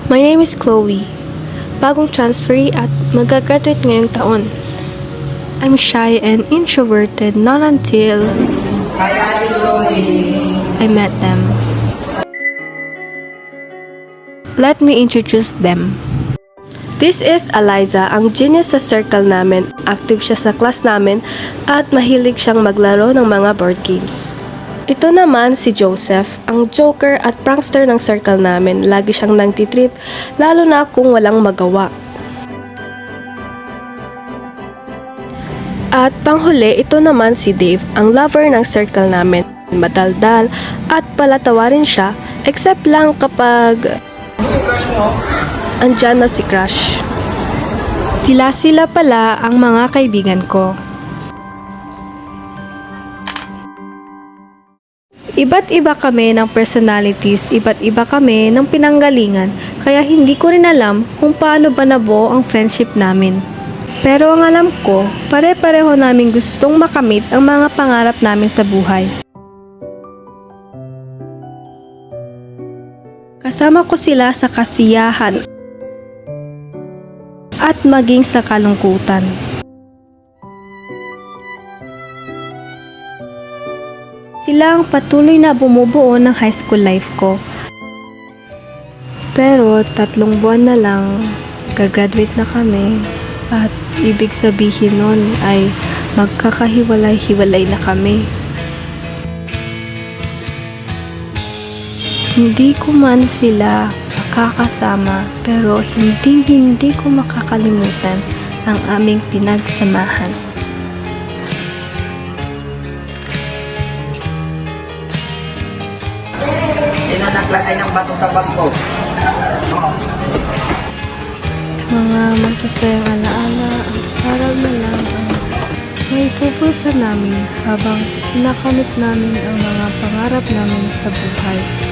My name is Chloe. Bagong transferee at mag-graduate ngayong taon. I'm shy and introverted not until I met them. Let me introduce them. This is Eliza, ang genius sa circle namin. Active siya sa class namin at mahilig siyang maglaro ng mga board games. Ito naman si Joseph, ang joker at prankster ng circle namin. Lagi siyang nagtitrip, lalo na kung walang magawa. At panghuli, ito naman si Dave, ang lover ng circle namin. Madaldal at palatawarin siya, except lang kapag andyan na si Crush. Sila pala ang mga kaibigan ko. Iba't iba kami ng personalities, iba't iba kami ng pinanggalingan, kaya hindi ko rin alam kung paano ba nabuo ang friendship namin. Pero ang alam ko, pare-pareho namin gustong makamit ang mga pangarap namin sa buhay. Kasama ko sila sa kasiyahan at maging sa kalungkutan. Sila ang patuloy na bumubuo ng high school life ko. Pero 3 buwan na lang, gagraduate na kami at ibig sabihin nun ay magkakahiwalay-hiwalay na kami. Hindi ko man sila makakasama pero hindi ko makakalimutan ang aming pinagsamahan. Sino naglagay ng bato sa bag ko? Mga masasayang alaala ang parang na lang ang may pupusan namin habang nakamit namin ang mga pangarap namin sa buhay.